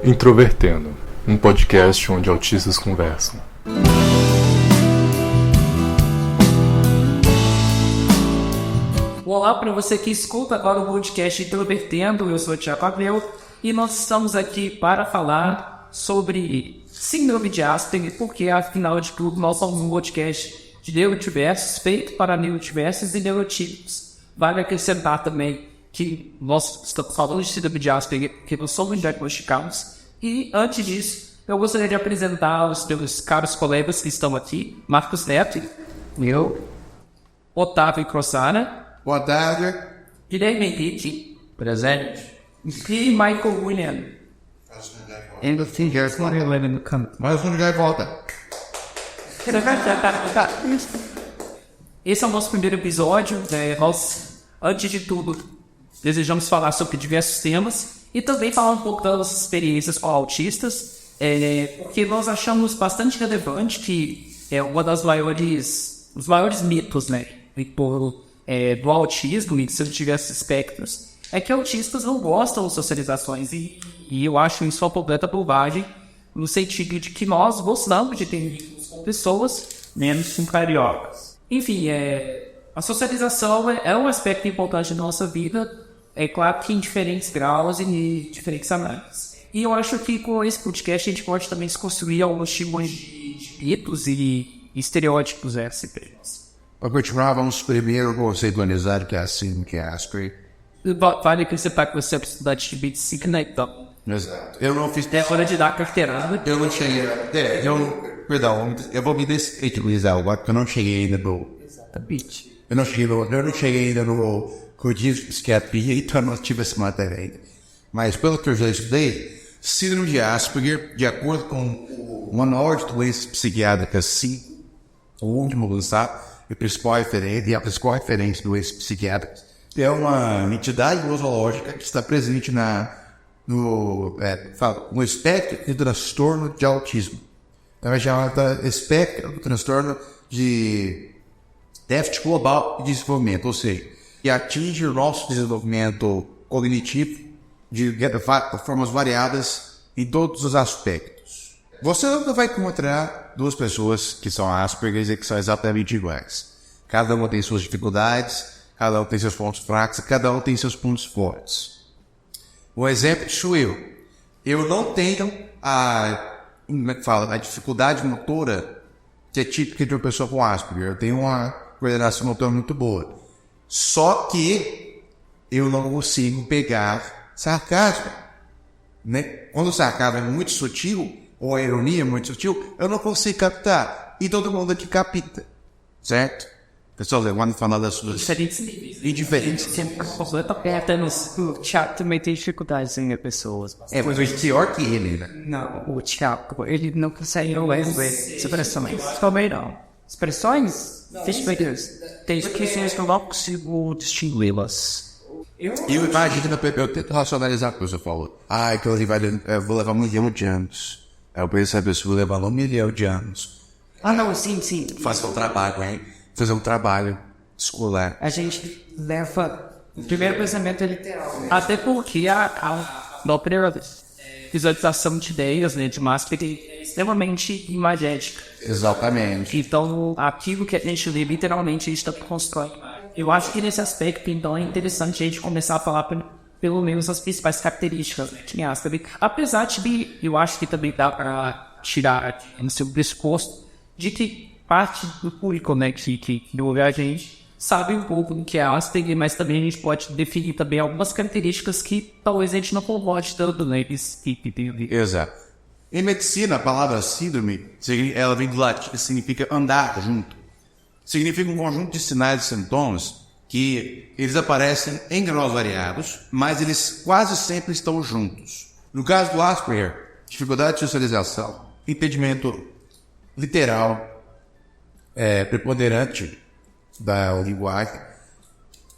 Introvertendo, um podcast onde autistas conversam. Olá para você que escuta agora o podcast Introvertendo, eu sou o Thiago Abreu e nós estamos aqui para falar sobre síndrome de Asperger, porque afinal de tudo nós somos um podcast de neurodiversos feito para neurodiversos e neurotípicos. Vale acrescentar também que nós estamos falando de síndrome de Asperger porque nós somos diagnosticados. E antes disso, eu gostaria de apresentar os meus caros colegas que estão aqui, Marcos Neto, eu, Otávio Crossara, boa tarde. Guilherme Henrique, presente, e Michael William. Mais um lugar e volta. Esse é o nosso primeiro episódio. Nós, antes de tudo, desejamos falar sobre diversos temas e também falar um pouco das nossas experiências com autistas, porque nós achamos bastante relevante que é uma das os maiores mitos, né, do autismo e de seus diversos espectros, é que autistas não gostam de socializações e eu acho isso uma completa bobagem, no sentido de que nós gostamos de ter vínculos com pessoas, menos com cariocas. Enfim, a socialização é um aspecto importante da nossa vida, é claro que em diferentes graus e em diferentes análises. E eu acho que com esse podcast a gente pode também se construir alguns tipos de mitos e estereótipos Para continuar, vamos primeiro conceitualizar que é assim, que é Asperger. Vale acrescentar que você é estudante de medicina, né, então. Exato. Eu não fiz... É hora de dar carteirada. Eu não cheguei... Perdão, eu vou me descritibilizar agora, porque eu não cheguei ainda no... Exatamente. Eu não cheguei ainda no rodízio de psiquiatria, então eu não tive essa matéria ainda. Mas pelo que eu já estudei, síndrome de Asperger, de acordo com o Manual de Doenças Psiquiátricas, sim, o último lançado, e a principal referência de doenças psiquiátricas, é uma entidade nosológica que está presente no espectro de transtorno de autismo. Também chamada espectro do transtorno de déficit global de desenvolvimento, ou seja, que atinge o nosso desenvolvimento cognitivo de formas variadas em todos os aspectos. Você nunca vai encontrar duas pessoas que são Asperger e que são exatamente iguais. Cada uma tem suas dificuldades, cada um tem seus pontos fracos, cada um tem seus pontos fortes. Um exemplo sou eu. Eu não tenho a dificuldade motora que é típica de uma pessoa com Asperger. Eu tenho uma coordenação motora muito boa. Só que eu não consigo pegar sarcasmo, né? Quando o sarcasmo é muito sutil, ou a ironia é muito sutil, eu não consigo captar. E todo mundo aqui capta, certo? Pessoal, quando falar das suas... Diferentes. Até no Thiago também tem dificuldades em pessoas. Mas é pior que ele, né? Não, o Thiago, ele não consegue ler expressões. Também não. Expressões? Tem expressões que eu não consigo distingui-las. Eu imagino, eu tento racionalizar o que você falou. Aquilo ali eu vou levar 1 milhão de anos. Eu penso, a pessoa vai levar 1 milhão de anos. Não, sim. Fazer um trabalho, hein? Fazer um trabalho escolar. A gente leva o primeiro pensamento é literal. Até porque a própria visualização de ideias, né, de máscara é extremamente imagética. Exatamente. Então, aquilo que a gente lê, literalmente, a gente está construindo. Eu acho que nesse aspecto, então, é interessante a gente começar a falar pelo menos as principais características, né, de Asperger. Apesar de, eu acho que também dá para tirar no seu pressuposto de que parte do público, né, que ouve a gente, sabe um pouco do que é Asperger, mas também a gente pode definir também algumas características que talvez a gente não concorde tanto, né, Exato. Em medicina, a palavra síndrome, ela vem do latim, significa andar junto. Significa um conjunto de sinais e sintomas que eles aparecem em graus variados, mas eles quase sempre estão juntos. No caso do Asperger, dificuldade de socialização, impedimento literal, preponderante da linguagem,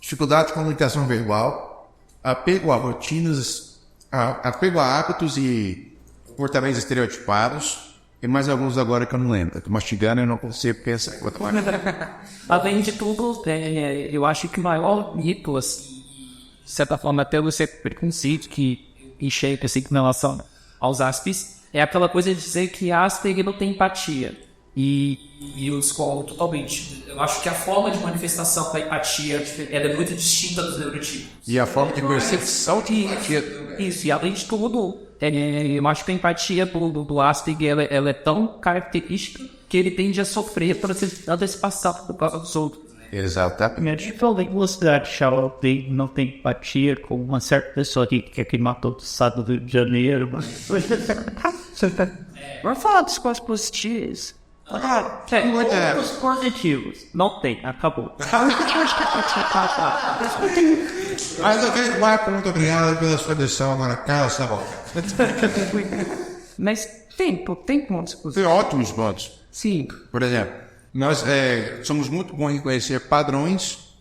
dificuldade de comunicação verbal, apego a rotinas, apego a hábitos e comportamentos estereotipados, E mais alguns agora que eu não lembro. Mastigando eu não consigo pensar. Além de tudo, eu acho que o maior mito, assim, de certa forma, até você preconceito que enxerga assim, com relação aos Aspers, é aquela coisa de dizer que Asperger não tem empatia. E eu discordo totalmente. Eu acho que a forma de manifestação da empatia ela é muito distinta dos neurotipos. E a forma de percepção de empatia. Isso, e além de tudo, eu acho que a empatia do Asperger ela é tão característica que ele tende a sofrer por antecipação por causa dos outros. Exatamente. Falei que você achar alguém não tem empatia com uma certa pessoa que matou do estado do Rio de Janeiro. Vamos falar dos coisas positivas. Pontos positivos. Não tem, acabou. Mas ok, Marco, muito obrigado pela sua decisão. Agora, Carlos, tá bom. Mas tem pontos positivos. Tem ótimos pontos. Sim. Por exemplo, nós somos muito bons em reconhecer padrões,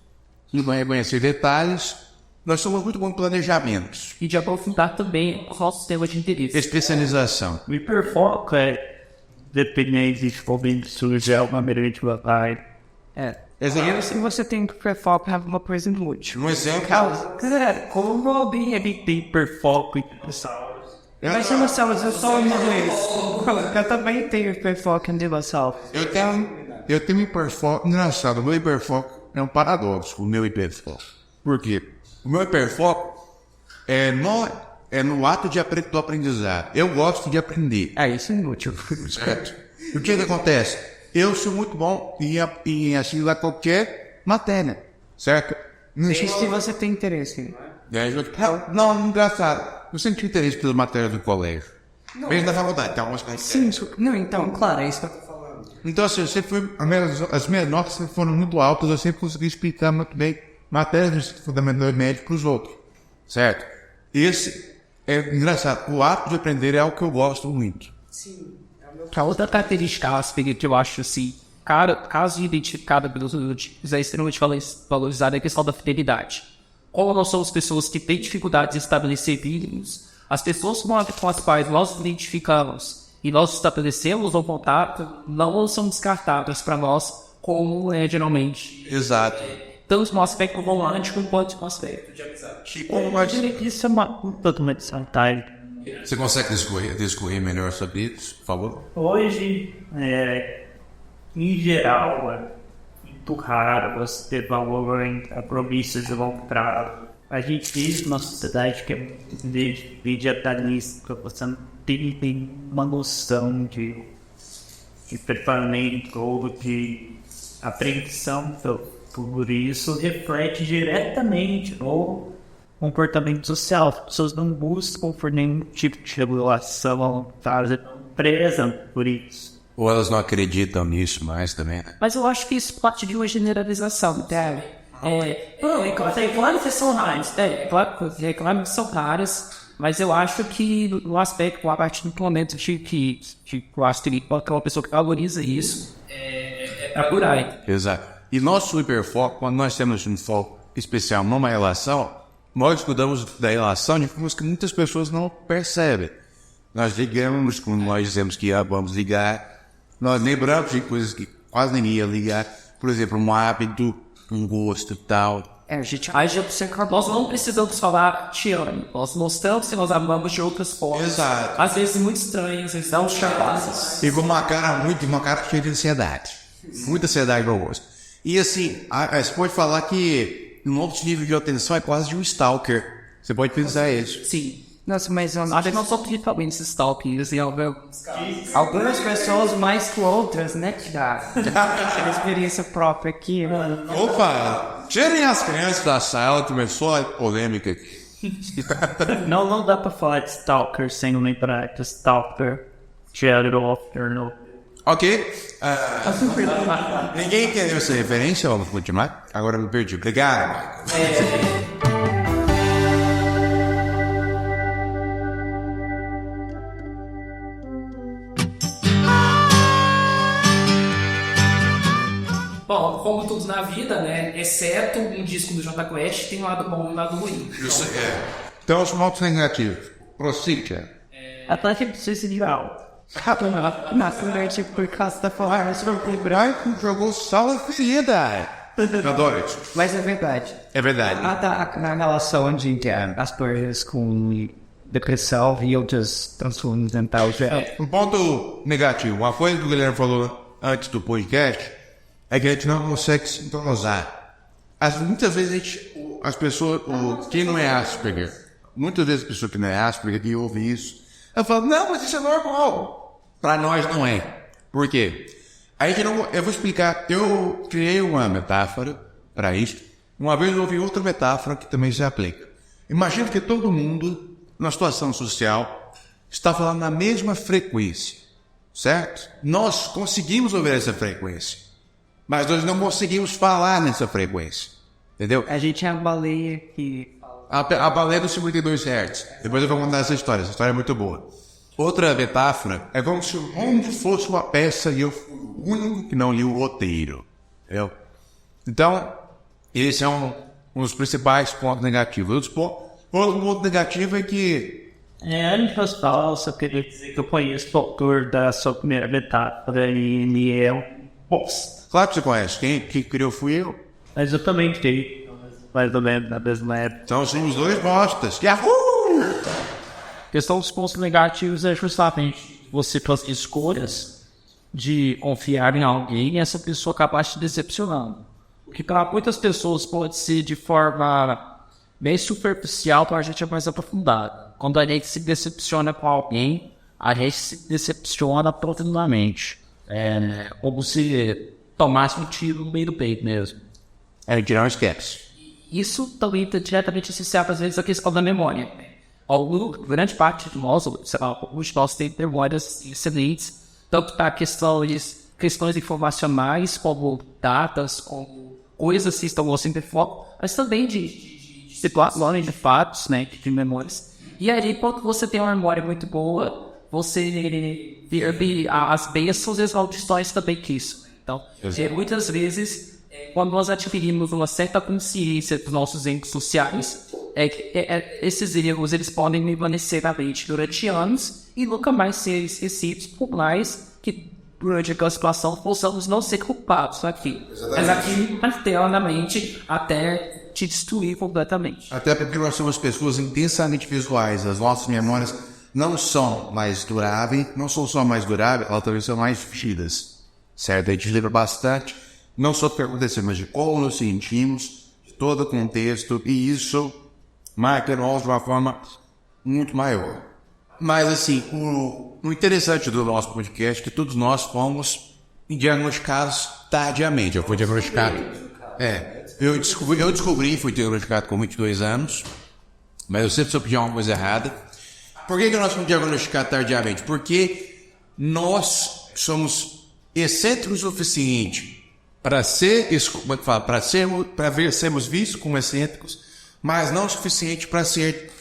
em reconhecer detalhes. Nós somos muito bons em planejamentos. E de aprofundar também o nosso sistema de interesse. Especialização. O hiperfoco dependente de como surge uma meramente vai. Exemplo. Se você tem hiperfoco, é uma coisa inútil. Um exemplo. Cara, como alguém tem hiperfoco em dinossauros? Mas dinossauros, eu só uma vez. Eu também tenho hiperfoco em dinossauros. Eu tenho hiperfoco. Engraçado, o meu hiperfoco é um paradoxo, o meu hiperfoco. Por quê? O meu hiperfoco é no ato do aprendizado. Eu gosto de aprender. Isso é inútil. Certo? O que acontece? Eu sou muito bom em assimilar qualquer matéria. Certo? Se você tem interesse. Não, engraçado. Eu sempre tive interesse pelas matérias do colégio. Mesmo da faculdade. Então, Sim, não, então, claro, é isso que eu tô falando. Então, assim, as minhas notas sempre foram muito altas, eu sempre consegui explicar muito bem matérias de fundamental médio para os outros. Certo? Esse é engraçado. O ato de aprender é algo que eu gosto muito. Sim. A outra característica Asperger que eu acho assim, caso identificada pelos neurotipos, é extremamente valorizada é a questão da fidelidade. Como nós somos pessoas que têm dificuldades em estabelecer vínculos, as pessoas com as quais nós nos identificamos e nós estabelecemos um contato não são descartadas para nós como é geralmente. Exato. Tanto no aspecto romântico quanto no aspecto de amizade. Isso é totalmente vantagem. Você consegue discorrer melhor sobre isso, por favor? Hoje, em geral, é muito raro você ter valor em promessas de longo prazo. A gente vive numa sociedade que é muito imediatista, você não tem uma noção de preparamento ou de apreensão. Por isso, reflete diretamente no comportamento social. As pessoas não buscam por nenhum tipo de regulação, prezam por isso. Ou elas não acreditam nisso mais também, né? Mas eu acho que isso parte de uma generalização, entende? Claro que são raras, claro que são raras, mas eu acho que no aspecto, a partir do momento que eu acho que uma pessoa que valoriza isso, é por aí. Exato. E nosso hiperfoco, quando nós temos um foco especial numa relação, nós cuidamos da relação de formas que muitas pessoas não percebem. Nós ligamos quando nós dizemos que vamos ligar, nós lembramos de coisas que quase nem ia ligar, por exemplo, um hábito, um gosto e tal. Gente, nós não precisamos falar te amo, nós mostramos que nós amamos de outras formas. Exato. Às vezes muito estranhas, às vezes não chamadas. E com uma cara cheia de ansiedade. Muita ansiedade no rosto. E assim, você pode falar que um outro nível de atenção é quase de um stalker. Você pode pensar isso. Sim. Nossa, mas eu acho que não são principalmente esses stalkers e algumas pessoas mais que outras, né, Tiago? A experiência própria aqui, mano. Opa! Tirem as crianças da sala, começou a polêmica aqui. Não dá pra falar de stalker sem lembrar que stalker gera offer. Ok. Ninguém entendeu essa referência? Vamos continuar? Agora eu me perdi. Obrigado, Michael. Bom, como tudo na vida, né, exceto um disco do Jota Quest, tem um lado bom e um lado ruim. Isso é. Então, os pontos negativos. Prossiga. A taxa de suicidal. Na frente por causa da forra, o branco jogou só a ferida. Eu adoro isso. Mas é verdade. É verdade. Na relação de as pessoas com depressão e outros transtornos mentais. Um ponto negativo, uma coisa que o Guilherme falou antes do podcast, é que a gente não consegue se sintonizar. Muitas vezes as pessoas, quem não é Asperger, muitas vezes a pessoa que não é Asperger que ouve isso, ela fala, não, mas isso é normal. Para nós não é. Por quê? Eu vou explicar, eu criei uma metáfora para isso. Uma vez eu ouvi outra metáfora que também se aplica. Imagina que todo mundo, na situação social, está falando na mesma frequência, certo? Nós conseguimos ouvir essa frequência, mas nós não conseguimos falar nessa frequência, entendeu? A gente é a baleia que... A baleia dos 52 Hz. Depois eu vou contar essa história é muito boa. Outra metáfora é como se o mundo fosse uma peça e eu fui o único que não li o roteiro, entendeu? Então, esse é um dos principais pontos negativos. Outro ponto negativo é que... Antes de falar, eu só queria dizer que eu conheço o autor da sua primeira metáfora e ele é um bosta. Claro que você conhece. Quem criou fui eu. Mas eu também criei, mais ou menos na mesma época. Então somos dois bostas. Yahoo! A questão dos pontos negativos é justamente você fazer escolhas de confiar em alguém e essa pessoa acabar te decepcionando. O que para muitas pessoas pode ser de forma bem superficial, para a gente é mais aprofundado. Quando a gente se decepciona com alguém, a gente se decepciona profundamente. É como se tomasse um tiro no meio do peito mesmo. A gente não esquece. Isso também está diretamente associado, às vezes, à questão da memória. Grande parte de nós, sei lá, alguns de nós têm memórias excelentes, tanto para questões informacionais, como datas, como coisas que estão sempre fora, mas também de situações, de fatos, né, de memórias. E aí, quando você tem uma memória muito boa, você vê as bênçãos e as maldições também que isso. Então, muitas vezes, quando nós adquirimos uma certa consciência dos nossos entes sociais, esses erros eles podem permanecer na mente durante anos e nunca mais ser esquecidos, por mais que durante aquela situação possamos não ser culpados aqui. Mas aqui eternamente até te destruir completamente. Até porque nós somos pessoas intensamente visuais. As nossas memórias não são mais duráveis, não são só mais duráveis, elas também são mais vívidas. Certo? A gente lembra bastante, não só do que aconteceu, mas de como nos sentimos, de todo o contexto, e isso marca nós de uma forma muito maior. Mas assim, o interessante do nosso podcast é que todos nós fomos diagnosticados tardiamente. Eu fui diagnosticado. Eu descobri, fui diagnosticado com 22 anos, mas eu sempre soube de uma coisa errada. Por que nós fomos diagnosticados tardiamente? Porque nós somos excêntricos o suficiente para sermos vistos como excêntricos, mas não o suficiente para ser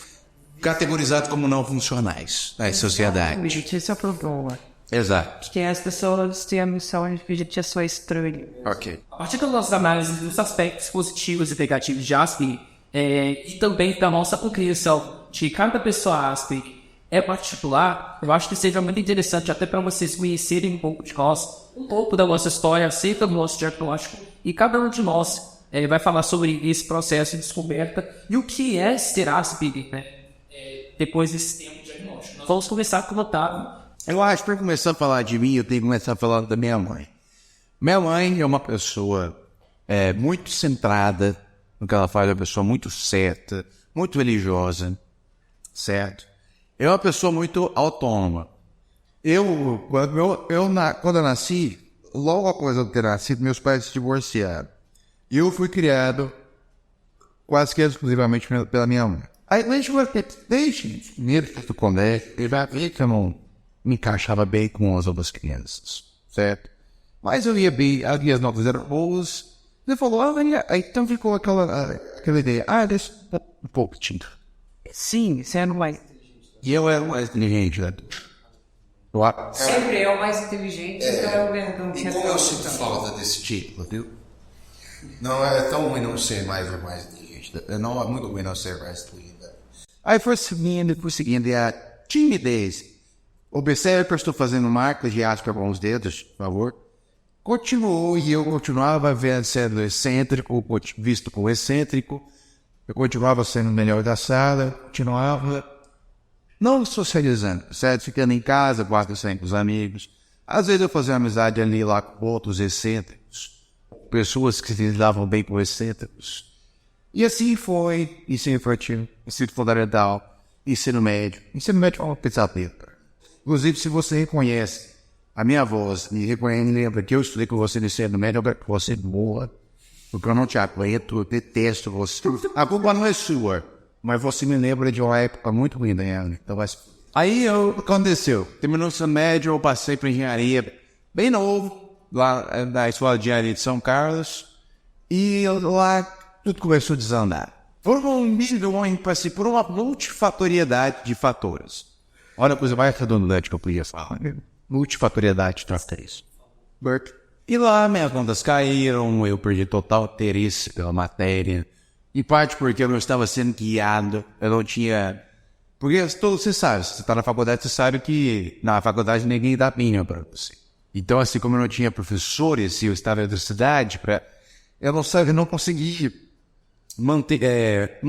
categorizados como não funcionais na sociedade. Gente, esse é o problema. Exato. Porque as pessoas têm a missão de que a gente é só estranho. Ok. A partir da nossa análise dos aspectos positivos e negativos de Asperger, e também da nossa compreensão de cada pessoa Asperger é particular, eu acho que seja muito interessante até para vocês conhecerem um pouco de nós, um pouco da nossa história, acerca do nosso diagnóstico, e cada um de nós vai falar sobre esse processo de descoberta e o que é ser Asperger, né? Depois desse tempo de diagnóstico. Nós vamos começar com o Otávio. Eu acho que para começar a falar de mim, eu tenho que começar falando da minha mãe. Minha mãe é uma pessoa muito centrada no que ela faz, é uma pessoa muito certa, muito religiosa, certo? É uma pessoa muito autônoma. Quando eu nasci, logo após eu ter nascido, meus pais se divorciaram. E eu fui criado quase que exclusivamente pela minha mãe. Aí, desde primeiro do colégio, eu já vi que eu não me encaixava bem com as outras crianças, certo? Mas eu ia bem, as notas eram boas. Ele falou, então ficou aquela ideia, deixa um pouco tinta. Sim, você era mais... E eu era mais inteligente, né? Sempre é o mais inteligente, então eu não tinha... Como eu sinto falta desse tipo, viu? Não é tão ruim não ser mais inteligente. Não é muito ruim não ser mais inteligente. Aí foi seguindo, a timidez Observe que eu estou fazendo marcas de aspa com os dedos, por favor. Continuou e eu continuava sendo excêntrico, visto como excêntrico. Eu continuava sendo o melhor da sala, continuava não socializando, certo? Ficando em casa, quase sempre com os amigos. Às vezes eu fazia amizade ali lá com outros excêntricos, pessoas que se lidavam bem com excêntricos. E assim foi, ensino infantil, ensino fundamental, ensino médio. Ensino médio é uma pesadelo. Inclusive, se você reconhece a minha voz, me reconhece, lembra que eu estudei com você no ensino médio, eu quero que você morra, porque eu não te aguento, eu detesto você. A culpa não é sua, mas você me lembra de uma época muito ruim da minha vida. Então, aí o que aconteceu? Terminou o ensino médio, eu passei para engenharia bem novo, lá na escola de engenharia de São Carlos, e lá tudo começou a desandar. Por uma multifatoriedade de fatores. Olha a coisa mais redundante que eu podia falar. Multifatoriedade trata isso. E lá minhas contas caíram, eu perdi total interesse pela matéria. Em parte porque eu não estava sendo guiado, eu não tinha... Porque você sabe, se você está na faculdade, você sabe que na faculdade ninguém dá mínima para você. Então, assim como eu não tinha professores, eu estava na cidade, eu não conseguia manter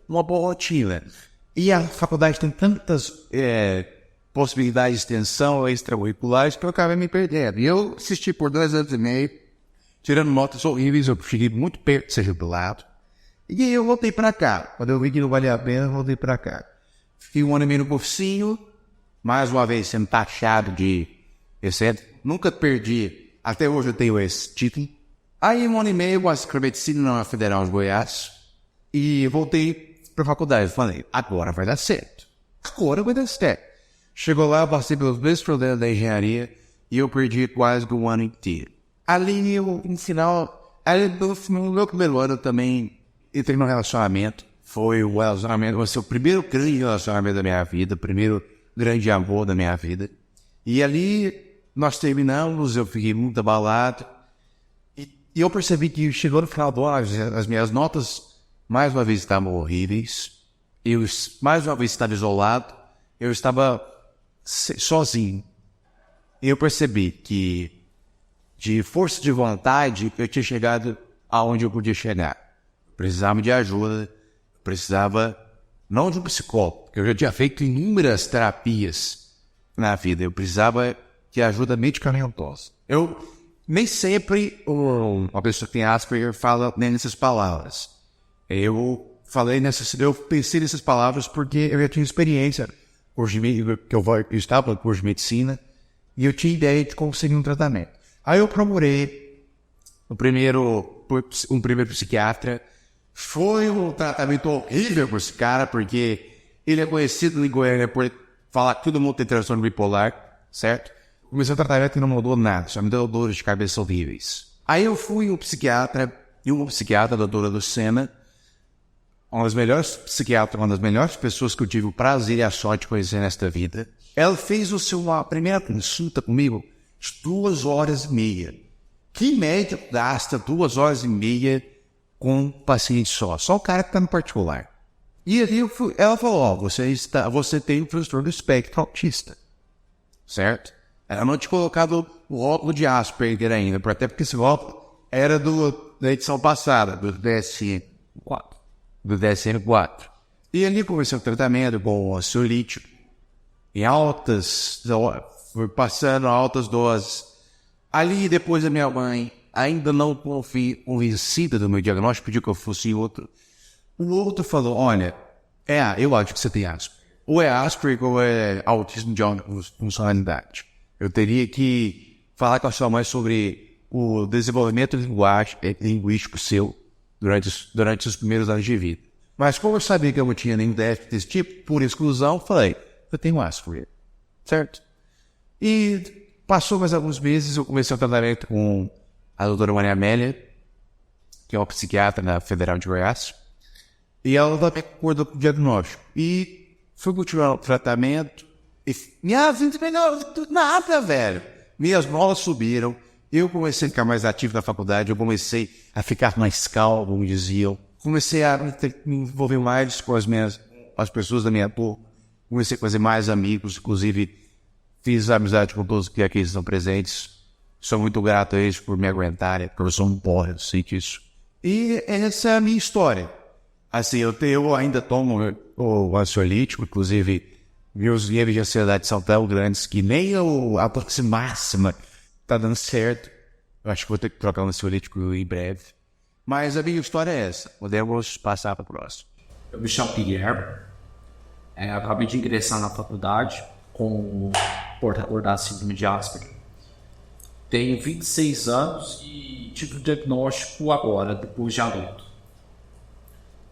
uma boa rotina. E a faculdade tem tantas possibilidades de extensão extracurriculares que eu acabei me perdendo. E eu assisti por 2 anos e meio, tirando notas horríveis, eu cheguei muito perto de ser jubilado. E aí eu voltei para cá. Quando eu vi que não valia a pena, eu voltei para cá. Fiquei 1 ano e meio no cursinho, mais uma vez sendo taxado de excêntrico. Nunca perdi, até hoje eu tenho esse título. Aí 1 ano e meio eu escrevi medicina na Federal de Goiás e voltei para a faculdade. Falei, agora vai dar certo. Agora vai dar certo. Chegou lá, eu passei pelos mesmos problemas da engenharia e eu perdi quase 1 ano inteiro. Ali, no final, no meu primeiro ano eu também entrei num relacionamento. Foi o primeiro grande relacionamento da minha vida, o primeiro grande amor da minha vida. E ali nós terminamos, eu fiquei muito abalado. E eu percebi que chegou no final do ano, as minhas notas mais uma vez estavam horríveis. Eu mais uma vez estava isolado. Eu estava sozinho. E eu percebi que, de força de vontade, eu tinha chegado aonde eu podia chegar. Precisava de ajuda, precisava não de um psicólogo, porque eu já tinha feito inúmeras terapias na vida. Eu precisava de ajuda medicamentosa. Eu nem sempre uma pessoa que tem Asperger fala nessas palavras. Eu pensei nessas palavras porque eu já tinha experiência, eu estava no curso de medicina, e eu tinha ideia de conseguir um tratamento. Aí eu procurei um primeiro psiquiatra. Foi um tratamento horrível por esse cara, porque ele é conhecido em Goiânia por falar que todo mundo tem transtorno bipolar, certo? Comecei o tratamento e não mudou nada, só me deu dores de cabeça horríveis. Aí eu fui um psiquiatra, a doutora Lucena, uma das melhores psiquiatras, uma das melhores pessoas que eu tive o prazer e a sorte de conhecer nesta vida. Ela fez a primeira consulta comigo de 2 horas e meia. Que média gasta 2 horas e meia com um paciente só o cara que está no particular. E ali ela falou, você tem um transtorno do espectro autista, certo? Ela não tinha colocado o rótulo de Asperger ainda, até porque esse rótulo era da edição passada, do DSM-4. E ali comecei o tratamento com ansiolítico, foi passando altas doses. Ali, depois a minha mãe, ainda não convencida do meu diagnóstico, pediu que eu fosse outro. O outro falou, olha, eu acho que você tem Asperger. Ou é Asperger ou é autismo de alta funcionalidade. Eu teria que falar com a sua mãe sobre o desenvolvimento linguístico seu durante os primeiros anos de vida. Mas como eu sabia que eu não tinha nenhum déficit desse tipo, por exclusão, falei, eu tenho Asperger, certo? E passou mais alguns meses, eu comecei o tratamento com a doutora Maria Amélia, que é uma psiquiatra na Federal de Goiás, e ela também concordou com o diagnóstico. E fui continuar o tratamento, e minha vida melhorou nada, velho. Minhas bolas subiram, eu comecei a ficar mais ativo na faculdade, eu comecei a ficar mais calmo, como diziam. Comecei a me envolver mais com as pessoas da minha turma. comecei a fazer mais amigos, inclusive fiz amizade com todos que aqui estão presentes. Sou muito grato a eles por me aguentarem, porque eu sou um porra, eu sei disso. E essa é a minha história. Assim, eu ainda tomo o ansiolítico, inclusive meus níveis de ansiedade são tão grandes que nem a dose máxima tá dando certo. Eu acho que vou ter que trocar o ansiolítico em breve. Mas a minha história é essa. Podemos passar para o próximo. Eu me chamo Guilherme. Acabei de ingressar na faculdade com portador da síndrome de Asperger. Tenho 26 anos e tive o diagnóstico agora, depois de adulto.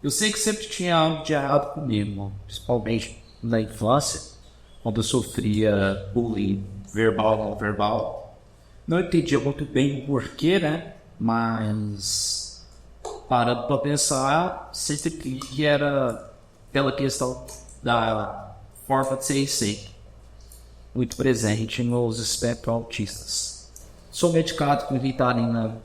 Eu sei que sempre tinha algo de errado comigo, principalmente na infância, quando eu sofria bullying verbal ou não verbal. Não entendia muito bem o porquê, né? Mas, parando para pensar, sempre que era pela questão da forma de ser e ser, muito presente nos espectros autistas. Sou medicado com Ritalina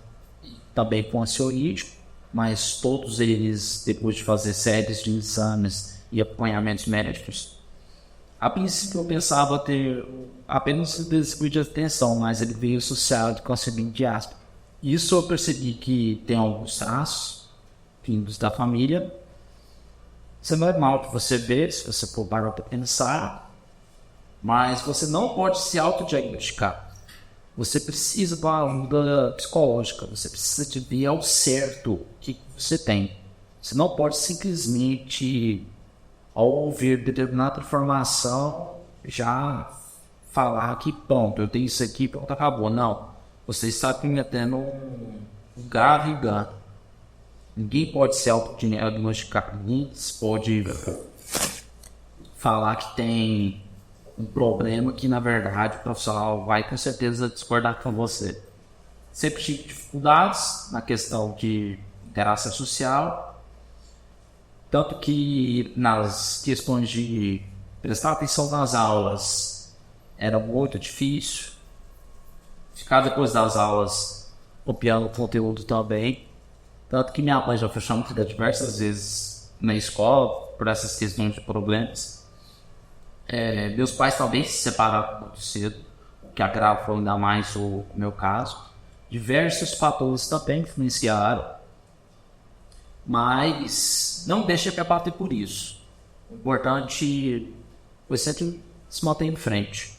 e também com ansiolítico, mas todos eles, depois de fazer séries de exames e acompanhamentos médicos, a princípio eu pensava ter apenas um desvio de atenção, mas ele veio associado com a síndrome de Asperger. Isso eu percebi que tem alguns traços vindos da família. Isso é normal que você vê, se você for parar para pensar, mas você não pode se autodiagnosticar. Você precisa de uma ajuda psicológica, você precisa de ver ao certo o que você tem. Você não pode simplesmente, ao ouvir determinada informação, já falar que pronto, eu tenho isso aqui, pronto, acabou. Não, você está cometendo um grave engano. Ninguém pode se autodiagnosticar, ninguém pode falar que tem um problema que, na verdade, o profissional vai com certeza discordar com você. Sempre tive dificuldades na questão de interação social, tanto que nas questões de prestar atenção nas aulas era muito difícil. Ficar depois das aulas copiando o conteúdo também, tanto que minha mãe já fechou muito diversas vezes na escola por essas questões de problemas. Meus pais também se separaram muito cedo, o que agravou ainda mais o meu caso. Diversos fatores também influenciaram, mas não deixe de abater por isso. O importante foi sempre se manter em frente,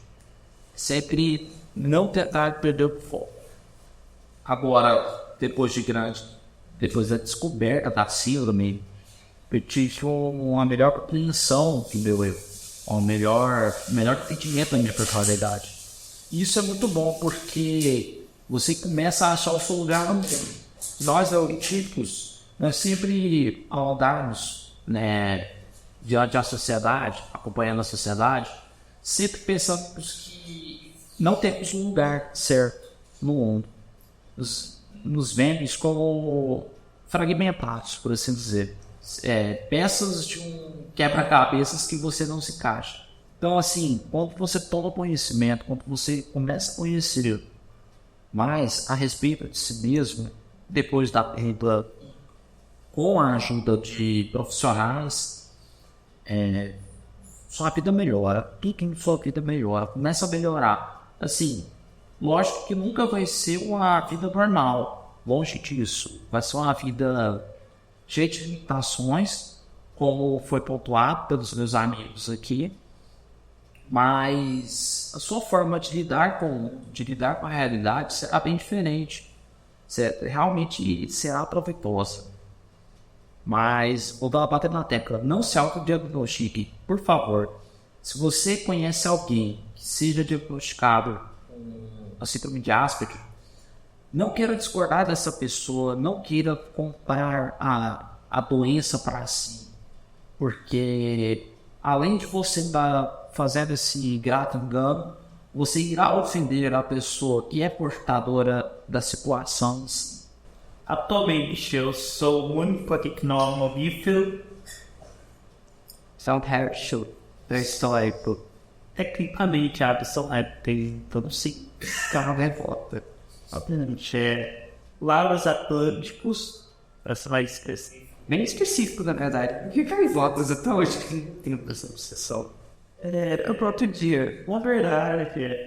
sempre não tentar perder o foco. Agora, depois de grande, depois da descoberta da síndrome, eu tive uma melhor compreensão do meu erro. O melhor entendimento da minha personalidade. Isso é muito bom porque você começa a achar o seu lugar no mundo. Nós, neurotípicos, nós sempre, ao andarmos, né, diante da sociedade, acompanhando a sociedade, sempre pensamos que não temos um lugar certo no mundo. Nos vemos como fragmentados, por assim dizer. Peças de um quebra-cabeças que você não se encaixa. Então, assim, quando você toma conhecimento, quando você começa a conhecer mais a respeito de si mesmo, depois da perda, com a ajuda de profissionais, sua vida melhora, tudo em sua vida melhora, começa a melhorar. Assim, lógico que nunca vai ser uma vida normal, longe disso, vai ser uma vida cheio de limitações, como foi pontuado pelos meus amigos aqui, mas a sua forma de lidar com a realidade será bem diferente, realmente será proveitosa. Mas vou dar uma batida na tecla, não se autodiagnostique, por favor. Se você conhece alguém que seja diagnosticado com a síndrome de Asperger, não queira discordar dessa pessoa, não queira comprar a doença para si. Porque além de você estar fazendo esse grato engano, você irá ofender a pessoa que é portadora da situação. Atualmente eu sou o único aqui que não é mamífero. São Herschel, da história. Tecnicamente a pessoa tem todo sim. Carro revolta. Lagos Atlânticos, para ser mais específico. Bem específico, na verdade. Por que revoltas até hoje que tem essa obsessão? No outro dia, na verdade,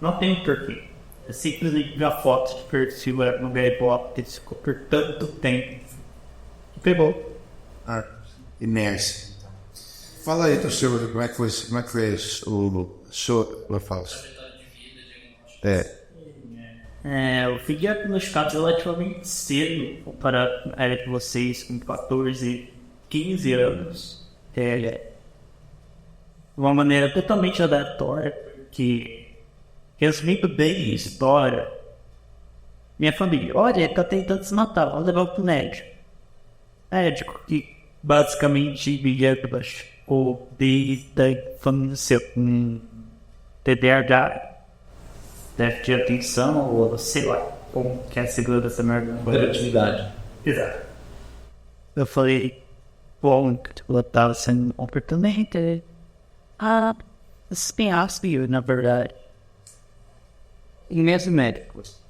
não tem porquê. É simplesmente a foto de perfil no Gaibop, ele ficou por tanto tempo. Pegou. Inércia. Fala aí, torcedor, como é que foi o seu falso? Eu fui diagnosticado relativamente cedo, comparado com vocês, com 14, 15 anos. De uma maneira totalmente aleatória, que, resumindo bem a história, minha família, olha, ele tá tentando se matar, vamos levar pro médico. Médico que basicamente me diagnosticou desde a infância com TDAH. Déficit de atenção, ou sei lá, como que é a sigla dessa merda. Hiperatividade. Exato. Eu falei, bom, eu tava sendo um comportamento. Espinhaço, na verdade. E mesmo médicos.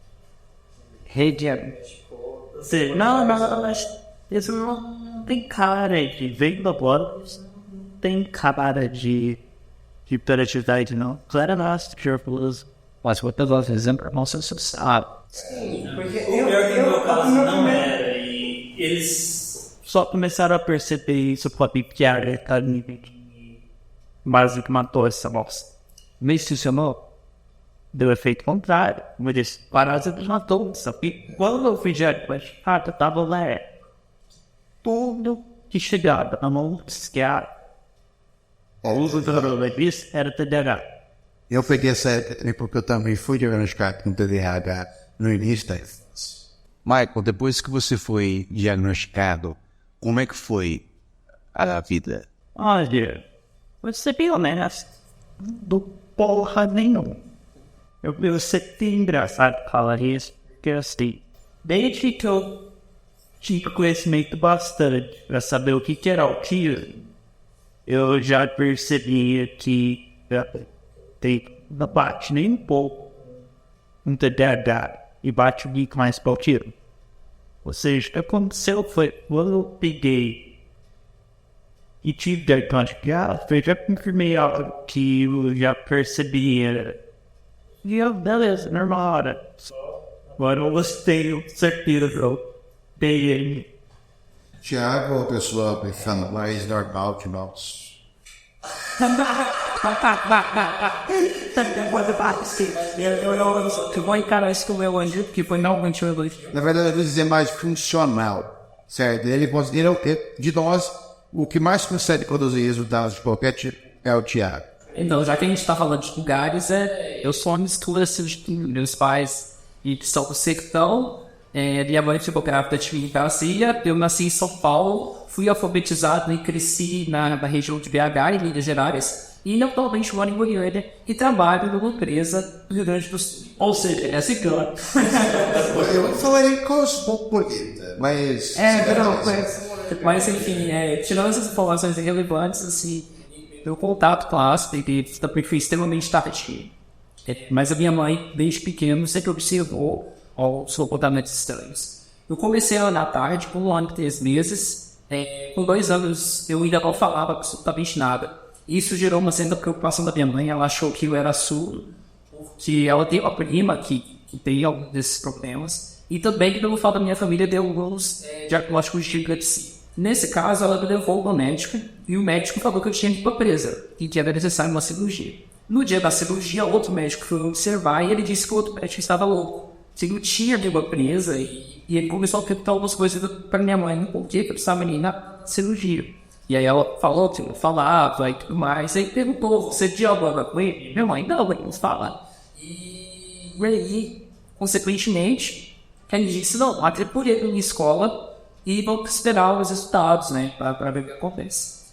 Não, mas isso não tem cara de vendo agora, não tem cara de hiperatividade, não. Claro, nossa, pure. Mas muitas das vezes é não se sabe. Porque o pior que no meu caso não era, e eles só começaram a perceber isso com a pipiara, mas o que matou essa moça. Mas isso chamou? Deu efeito contrário, como eu disse, parásito matou, só que quando eu fui diagnosticado, eu tava lá, tudo que chegava na mão do psiquiatra, o uso do drogas era TDAH. Eu peguei essa época porque eu também fui diagnosticado com TDAH no início da infância. Michael, depois que você foi diagnosticado, como é que foi a vida? Olha, vou ser bem honesto, do porra nenhuma. Eu sei que é engraçado falar isso, porque assim, desde que eu tive conhecimento bastante para saber o que era autismo, eu já percebia que não bate nem um pouco um TDAH e bate um pouco mais para o autismo. Ou seja, o que aconteceu foi quando eu peguei e tive diagnóstico, eu já confirmei algo que eu já percebia. E eu, beleza, normal, né? Agora eu tenho certeza que eu tenho. Tiago, a pessoa pensando mais normal que nós. Eu vou encarar isso com o meu anjo, porque foi normalmente o elogio. Na verdade, às vezes é mais funcional, certo? Ele considera de nós, o que mais consegue produzir resultados de qualquer tipo é o Tiago. Então, já que a gente está falando de lugares, eu sou uma mistura assim, de meus pais e são do sertão, minha mãe ficou grávida de mim em Brasília, eu nasci em São Paulo, fui alfabetizado e cresci na região de BH, em Minas Gerais, e atualmente moro em Goiânia e trabalho numa empresa do Rio Grande do Sul. Ou seja, é cigano. Eu falaria cosmopolita, mas... Mas enfim, tirando essas informações irrelevantes, assim, meu contato com a ASP também foi extremamente tardio. Mas a minha mãe, desde pequeno, sempre observou os comportamentos estranhos. Eu comecei a andar tarde, com 1 ano e 3 meses. Com 2 anos, eu ainda não falava absolutamente nada. Isso gerou uma certa preocupação da minha mãe. Ela achou que eu era surdo, que ela tem uma prima que tem alguns desses problemas. E também que, pelo fato da minha família, deu alguns diagnósticos de epilepsia. Nesse caso, ela me levou ao médico e o médico falou que eu tinha língua presa e que era necessário uma cirurgia. No dia da cirurgia, outro médico foi observar e ele disse que o outro médico estava louco. Se eu tinha língua presa e ele começou a perguntar algumas coisas para minha mãe, por que eu precisava ir na cirurgia. E aí ela falou que não falava e tudo mais. Aí perguntou, você dialogava com ele? Minha mãe, não, ele não fala. E aí, consequentemente, ele disse, não, matricule ele na escola e vamos esperar os resultados, né, para ver o que acontece.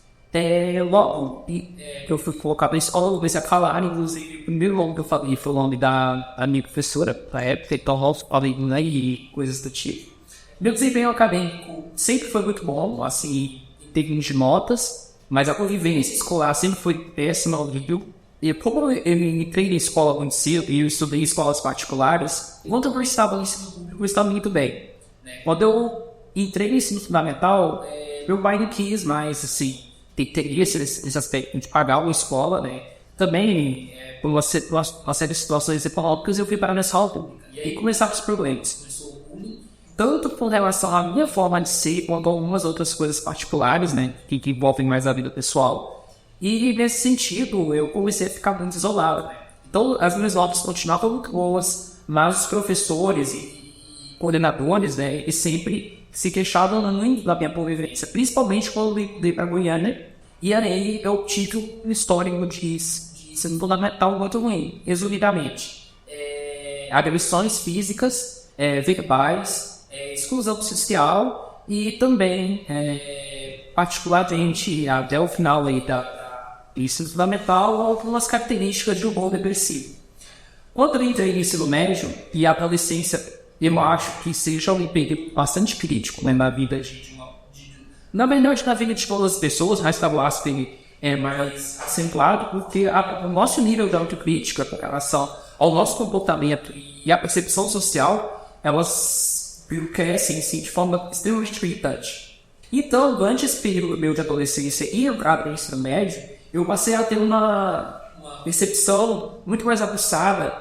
Logo que eu fui colocado na escola, eu comecei a falar, inclusive, o primeiro nome que eu falei foi o nome da minha professora, da época, então falei, né, e coisas do tipo. Meu desempenho acadêmico sempre foi muito bom, assim, em termos de notas, mas a convivência escolar sempre foi péssima, viu? E como eu entrei na escola muito cedo e eu estudei em escolas particulares, enquanto eu estava no ensino público, eu estava muito bem. Quando eu entrei no ensino fundamental, meu pai não quis mais, assim, teria esse aspecto de pagar uma escola, né? Também, por uma série de situações econômicas, eu fui para a escola pública. E aí começaram os problemas. Tanto com relação à minha forma de ser, quanto a algumas outras coisas particulares, né? Que envolvem mais a vida pessoal. E nesse sentido, eu comecei a ficar muito isolado, né? Então, as minhas notas continuavam muito boas, mas os professores e coordenadores, né? Eles sempre se queixavam muito da minha convivência, principalmente quando eu dei para Goiânia. E aí eu tive um histórico de ensino fundamental muito ruim, resumidamente. Agressões físicas, verbais, exclusão social e também, particularmente, até o final aí da ensino fundamental, algumas características de humor depressivo. Quando eu entrei no ensino médio e a adolescência, eu acho que seja um período bastante crítico, né, na vida na verdade, na vida de todas as pessoas, mas para o Asperger é mais acentuado, porque o nosso nível de autocrítica com relação ao nosso comportamento e a percepção social, elas crescem assim, de forma extremamente gritante. Então, durante esse período meu de adolescência e entrada no ensino médio, eu passei a ter uma percepção muito mais aguçada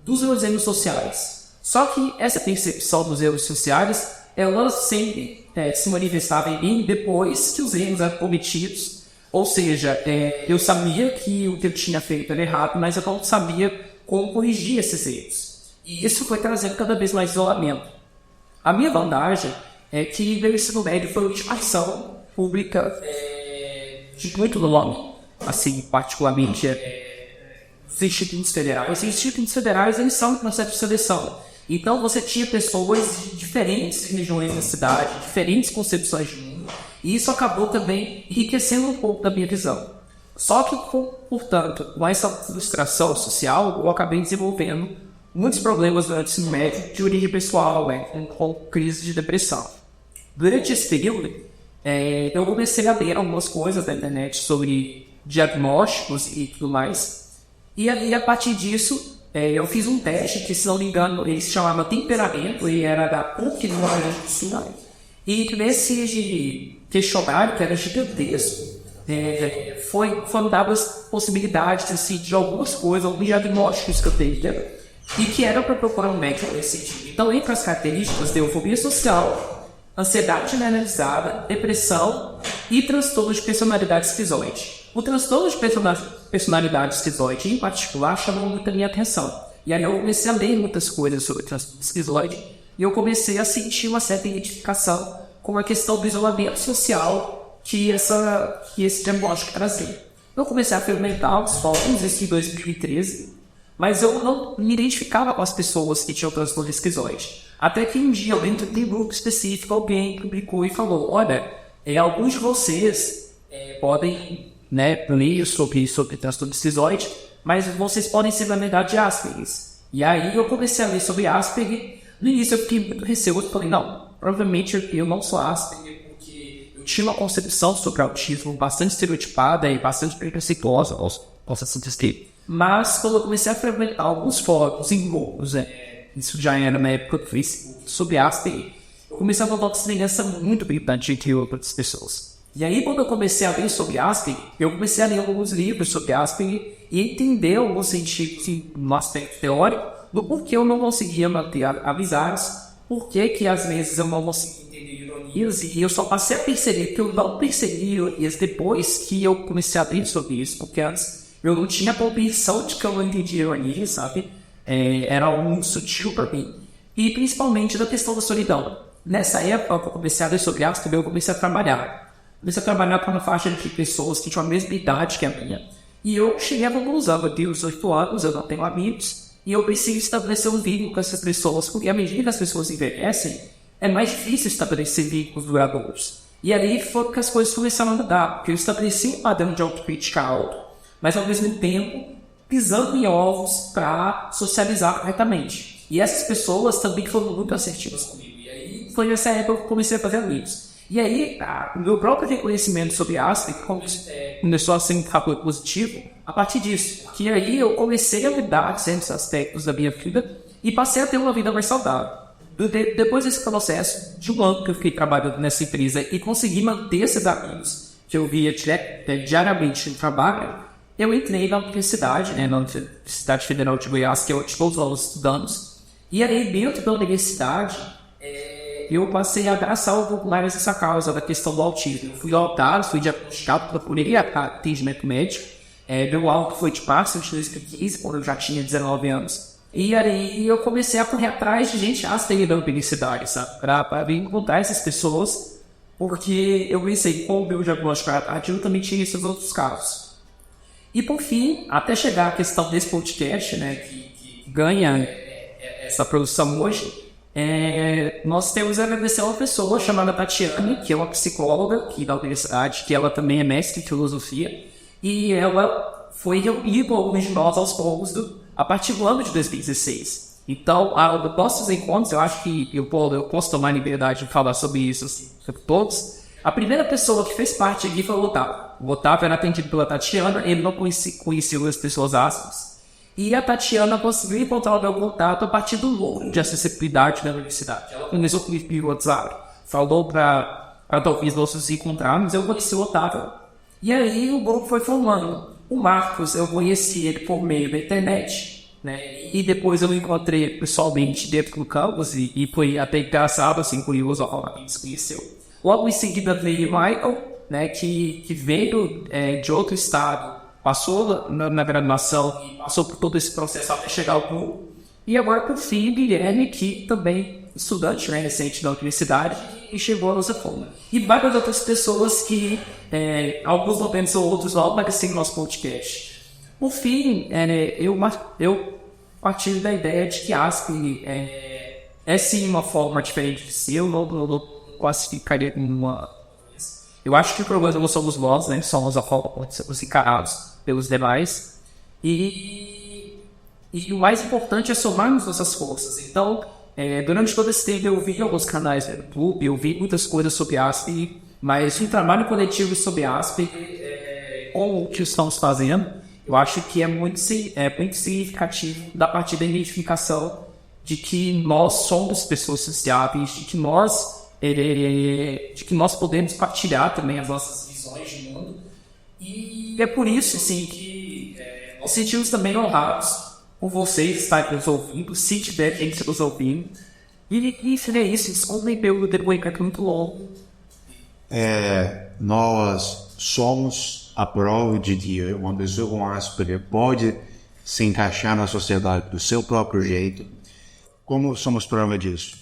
dos meus erros sociais. Só que essa percepção dos erros sociais, ela sempre se manifestava em mim depois que os erros eram cometidos. Ou seja, eu sabia que o que eu tinha feito era errado, mas eu não sabia como corrigir esses erros. E isso foi trazendo cada vez mais isolamento. A minha vantagem é que meu ensino médio foi uma instituição pública de muito nome. Assim, particularmente, os institutos federais. Os institutos federais, eles são um processo de seleção. Então, você tinha pessoas de diferentes regiões da cidade, diferentes concepções de mundo. E isso acabou também enriquecendo um pouco da minha visão. Só que, portanto, com essa frustração social, eu acabei desenvolvendo muitos problemas durante o ensino médio de origem pessoal, com crise de depressão. Durante esse período, eu comecei a ler algumas coisas na internet sobre diagnósticos e tudo mais. E aí, a partir disso, eu fiz um teste que, se não me engano, ele se chamava Temperamento, e era da PUC no Rio Grande do Sul. E nesse questionário, que era gigantesco, foram dadas possibilidades assim, de algumas coisas, alguns diagnósticos que eu tenho, e que era para procurar um médico nesse sentido. Então, entre as características, deu fobia social, ansiedade generalizada, depressão e transtorno de personalidade esquizoide. O transtorno de personalidade esquizoide, em particular, chamou muito a minha atenção. E aí eu comecei a ler muitas coisas sobre o transtorno esquizoide e eu comecei a sentir uma certa identificação com a questão do isolamento social que esse diagnóstico trazia. Eu comecei a fermentar os fóruns, isso em 2013, mas eu não me identificava com as pessoas que tinham transtorno esquizoide. Até que um dia, dentro de um grupo específico, alguém publicou e falou: olha, alguns de vocês podem ler sobre transtorno esquizoide, mas vocês podem ser, na verdade, Asperger. E aí eu comecei a ler sobre Asperger. No início eu fiquei muito receoso, falei: não, provavelmente eu não sou Asperger, porque eu tinha uma concepção sobre autismo bastante estereotipada e bastante preconceituosa, posso assim dizer. Mas quando eu comecei a frequentar alguns fóruns em grupos, isso já era na época do Facebook, sobre Asperger, eu comecei a notar uma semelhança muito gritante entre outras pessoas. E aí, quando eu comecei a ler sobre Asperger, eu comecei a ler alguns livros sobre Asperger e entender alguns sentidos no aspecto teórico do porquê eu não conseguia manter amizades, porquê que às vezes eu não conseguia entender ironias, e eu só passei a perceber que eu não percebi ironias depois que eu comecei a ler sobre isso, porque antes eu não tinha a compreensão de que eu não entendia ironias, sabe? Era algo muito sutil para mim. E principalmente da questão da solidão. Nessa época que eu comecei a ler sobre Asperger, eu comecei a trabalhar. Comecei a trabalhar com uma faixa de pessoas que tinham a mesma idade que a minha. E eu cheguei à conclusão: eu tenho 18 anos, eu não tenho amigos, e eu preciso estabelecer um vínculo com essas pessoas, porque à medida que as pessoas envelhecem, é mais difícil estabelecer vínculos duradouros. E ali foi que as coisas começaram a mudar, porque eu estabeleci um padrão de autocrítica alto, mas ao mesmo tempo pisando em ovos para socializar corretamente. E essas pessoas também foram muito assertivas comigo. E aí foi nessa época que eu comecei a fazer amigos. E aí, o meu próprio reconhecimento sobre Asperger começou a ser um fator positivo a partir disso. Que aí eu comecei a lidar com certos aspectos da minha vida e passei a ter uma vida mais saudável. Depois desse processo de um ano que eu fiquei trabalhando nessa empresa e consegui manter esses amigos que eu via diariamente no trabalho, eu entrei na universidade, né, na Universidade Federal de Goiás, que é onde todos nós estudamos. E aí, dentro da universidade, eu passei a abraçar um pouco mais essa causa da questão do autismo. Eu fui adotado, fui diagnosticado, procurei atendimento médico. Meu alvo foi de março de 2015, quando eu já tinha 19 anos. E aí eu comecei a correr atrás de gente áspera da universidade, sabe? Para encontrar essas pessoas, porque eu pensei, com o meu diagnóstico tardio, eu também tinha esses outros casos. E por fim, até chegar à questão desse podcast, né, que ganha essa produção hoje, nós temos a agradecer a uma pessoa chamada Tatiana, que é uma psicóloga aqui da universidade, que ela também é mestre em filosofia, e ela foi reunir alguns de nós aos poucos a partir do ano de 2016. Então, nos nossos encontros, eu acho que eu posso tomar liberdade de falar sobre isso sobre todos. A primeira pessoa que fez parte aqui foi o Otávio. O Otávio era atendido pela Tatiana, ele não conhecia as pessoas ásperas. E a Tatiana conseguiu encontrar o meu contato a partir do grupo de acessibilidade da universidade. Ela começou com o WhatsApp, falou para talvez nós nos encontrarmos, eu conheci o Otávio. E aí o grupo foi formando. O Marcos, eu conheci ele por meio da internet, né? E depois eu encontrei pessoalmente dentro do campus e foi até engraçado, assim, curioso, alguém se conheceu. Logo em seguida veio o Michael, né, que veio de outro estado, passou na graduação e passou por todo esse processo até chegar ao grupo. E agora, por fim, o Guilherme, que também estudante, né, recente da universidade, e chegou a nossa forma. E várias outras pessoas que, alguns não pensam, outros não, mas sim nosso podcast. Por fim, eu partilho da ideia de que ASP é sim uma forma diferente de ser, eu não classificaria como uma... Eu acho que o problema não somos nós, né, somos a forma como somos encarados pelos demais. E o mais importante é somarmos nossas forças. Então, durante todo esse tempo eu vi alguns canais no YouTube, eu vi muitas coisas sobre ASP, mas um trabalho coletivo sobre ASP, com o que estamos fazendo, eu acho que é muito significativo da partir da identificação de que nós somos pessoas sociáveis, de que nós podemos partilhar também as nossas visões de mundo. E é por isso, assim, que nós sentimos também honrados por vocês estarem nos ouvindo, se tiver gente nos ouvindo. E seria isso, desculpem pelo depoimento muito longo. Nós somos a prova de que uma pessoa com Asperger pode se encaixar na sociedade do seu próprio jeito. Como somos prova disso?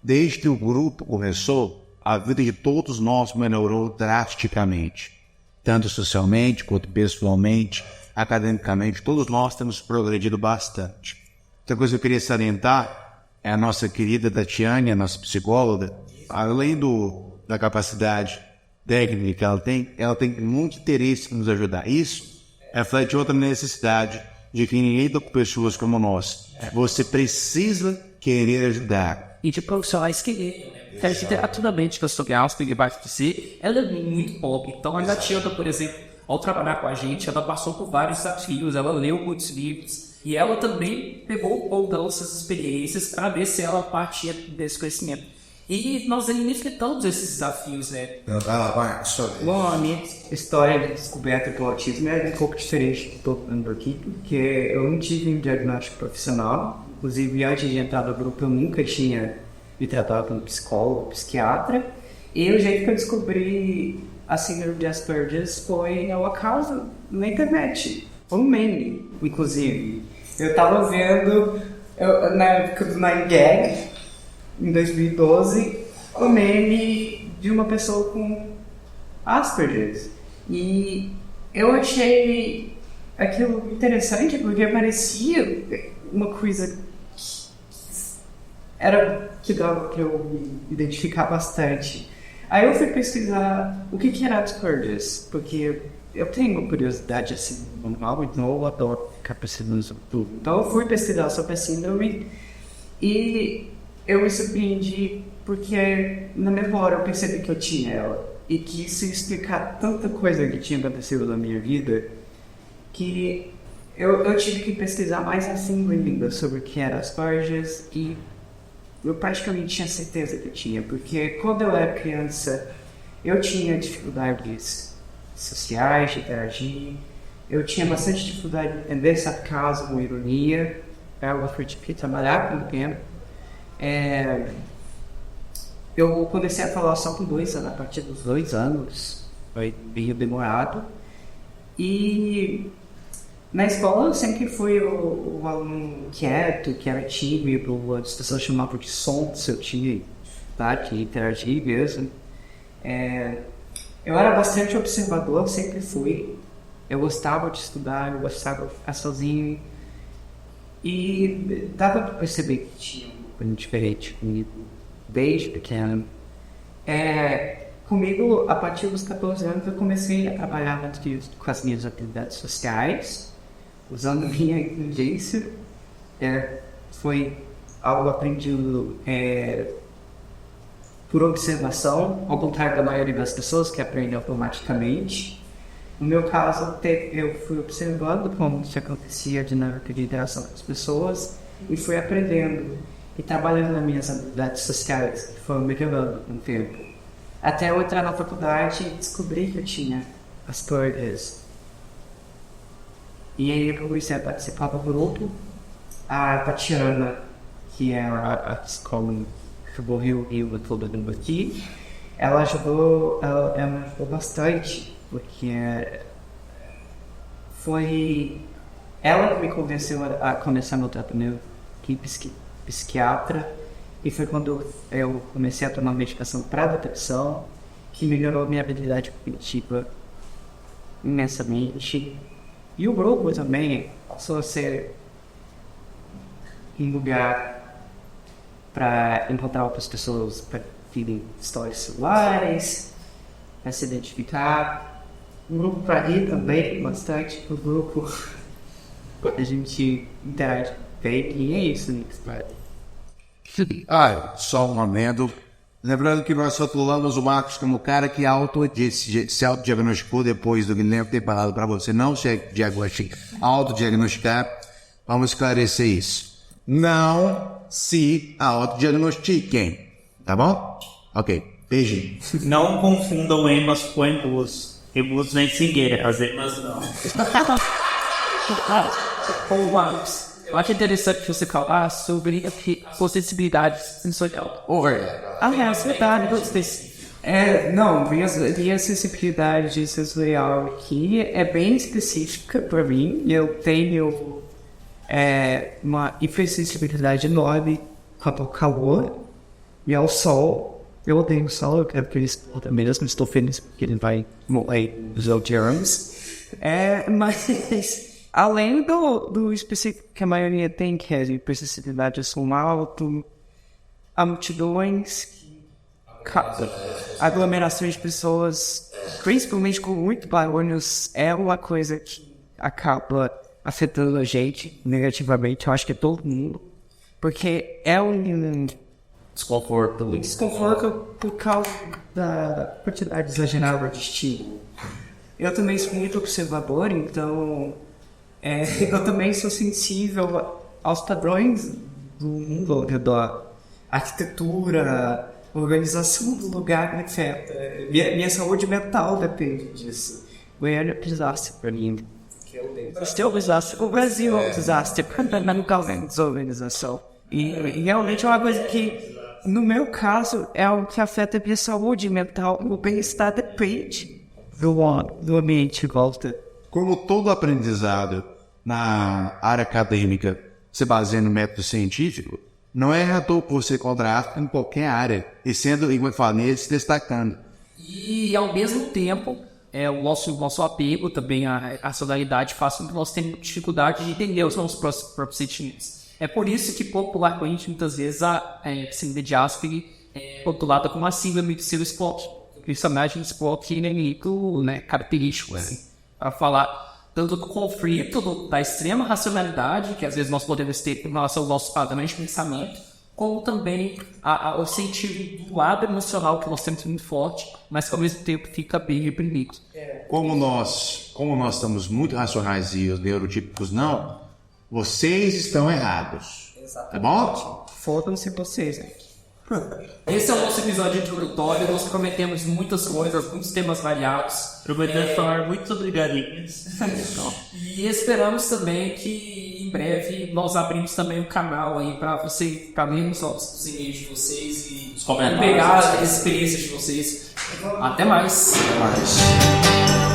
Desde que o grupo começou, a vida de todos nós melhorou drasticamente. Tanto socialmente quanto pessoalmente, academicamente, todos nós temos progredido bastante. Outra coisa que eu queria salientar é a nossa querida Tatiane, a nossa psicóloga, além da capacidade técnica que ela tem muito interesse em nos ajudar. Isso reflete outra necessidade de que ninguém está com pessoas como nós. Você precisa querer ajudar. E de profissionais querer. Literaturamente, que eu sou Asper e vai dizer, ela é muito pobre. Então, a Tatiana, por exemplo, ao trabalhar com a gente, ela passou por vários desafios, ela leu muitos livros, e ela também pegou um pouco dessas experiências para ver se ela partia desse conhecimento. E nós enfrentamos esses desafios, né? Bom, a minha história de descoberta do autismo é um pouco diferente do que estou falando aqui, porque eu não tive um diagnóstico profissional. Inclusive, antes de entrar no grupo, eu nunca tinha me tratado como psicólogo, psiquiatra. E o jeito que eu descobri a síndrome de Asperger foi ao acaso na internet. Foi um meme, inclusive. Eu estava vendo, na época do 9gag, em 2012, um meme de uma pessoa com Asperger. E eu achei aquilo interessante porque parecia uma coisa que dava para eu me identificar bastante. Aí eu fui pesquisar o que era Asperger, porque eu tenho curiosidade assim, normal, então eu adoro ficar pesquisando sobre tudo. Então eu fui pesquisar sobre a síndrome e eu me surpreendi porque na memória eu percebi que eu tinha ela e que isso ia explicar tanta coisa que tinha acontecido na minha vida que eu tive que pesquisar mais a fundo ainda sobre o que era Asperger e eu praticamente tinha certeza que eu tinha, porque quando eu era criança eu tinha dificuldades sociais, de interagir. Eu tinha bastante dificuldade de entender sarcasmo com ironia. Eu fui trabalhar com o tempo. Eu comecei a falar só com 2 anos, a partir dos 2 anos. Foi meio demorado. E na escola eu sempre fui o aluno quieto, que era tímido, as pessoas chamavam de som, se eu tinha vontade de interagir mesmo. Eu era bastante observador, sempre fui. Eu gostava de estudar, eu gostava de ficar sozinho. E dava para perceber que tinha uma coisa diferente comigo, desde pequeno. Comigo, a partir dos 14 anos, eu comecei a trabalhar com as minhas atividades sociais, usando minha inteligência. Foi algo aprendido por observação, ao contrário da maioria das pessoas que aprendem automaticamente. No meu caso, eu fui observando como isso acontecia, a dinâmica de interação com as pessoas, e fui aprendendo e trabalhando nas minhas habilidades sociais, que foram melhorando com o tempo. Até eu entrar na faculdade e descobri que eu tinha Asperger's. E aí eu comecei a participar do grupo. A Tatiana, que é a escola que eu vou reunir todo mundo aqui, ela me ajudou bastante, porque foi ela que me convenceu a começar meu tratamento aqui psiquiatra, e foi quando eu comecei a tomar medicação para depressão, que melhorou minha habilidade cognitiva imensamente. E o grupo também passou a ser um lugar para encontrar outras pessoas para terem histórias similares, para se identificar. Um grupo para rir também, bastante. O grupo a gente interage bem, e é isso, Nix. Só um momento. Lembrando que nós rotulamos o Marcos como o cara que se autodiagnosticou depois do Guilherme ter falado para você não se autodiagnosticar. Vamos esclarecer isso. Não se autodiagnostiquem, tá bom? Ok, beijinho. Não confundam emas com emus. Emus vem seguir, as emas não. Eu acho interessante você falar sobre a sensibilidade sensorial. Aliás, verdade, minha sensibilidade sensorial aqui é bem específica para mim. Eu tenho uma hipersensibilidade enorme quanto ao calor e ao sol. Eu odeio o sol, eu quero que ele exploda mesmo, estou feliz porque ele vai morrer dos germs. Mas além do específico que a maioria tem, que é de hipersensibilidade a som alto, há multidões que causam aglomerações de pessoas, principalmente com muito barulhos, é uma coisa que acaba afetando a gente negativamente. Eu acho que é todo mundo, porque é um desconforto por causa da quantidade exagerada de estímulo. Eu também sou muito observador, então eu também sou sensível aos padrões do mundo ao redor. Arquitetura, organização do lugar me afeta. Minha saúde mental depende disso. Goiânia é um desastre para mim. É um desastre. O Brasil é um desastre. Nunca é desorganização. E realmente é uma coisa que, no meu caso, é algo que afeta a minha saúde mental. O bem-estar depende do ambiente em volta. Como todo aprendizado na área acadêmica se baseia no método científico, não é à toa que você contrasta em qualquer área, e sendo, igual eu falei, se destacando. E, ao mesmo tempo, o nosso apego também à racionalidade faz com que nós tenhamos dificuldade de entender os nossos próprios sentimentos. É por isso que, popularmente, muitas vezes, a síndrome de Asperger é rotulada como a síndrome de Silo Spot. Personagem Spot inimigo, característico, para falar tanto do conflito da extrema racionalidade, que às vezes nós podemos ter em relação aos nossos padrões de pensamento, como também o sentido do lado emocional que nós temos muito forte, mas que ao mesmo tempo fica bem reprimido. Como nós estamos muito racionais e os neurotípicos não, vocês estão errados. Exatamente. Tá bom? Fodam-se vocês, né? Esse é o nosso episódio introdutório. Nós prometemos muitas coisas, muitos temas variados. Prometemos falar muito sobre galinhas. E esperamos também que em breve nós abrimos também um canal aí para você ler os e-mails de vocês e comentários. pegar as experiências de vocês. Até mais. Mas...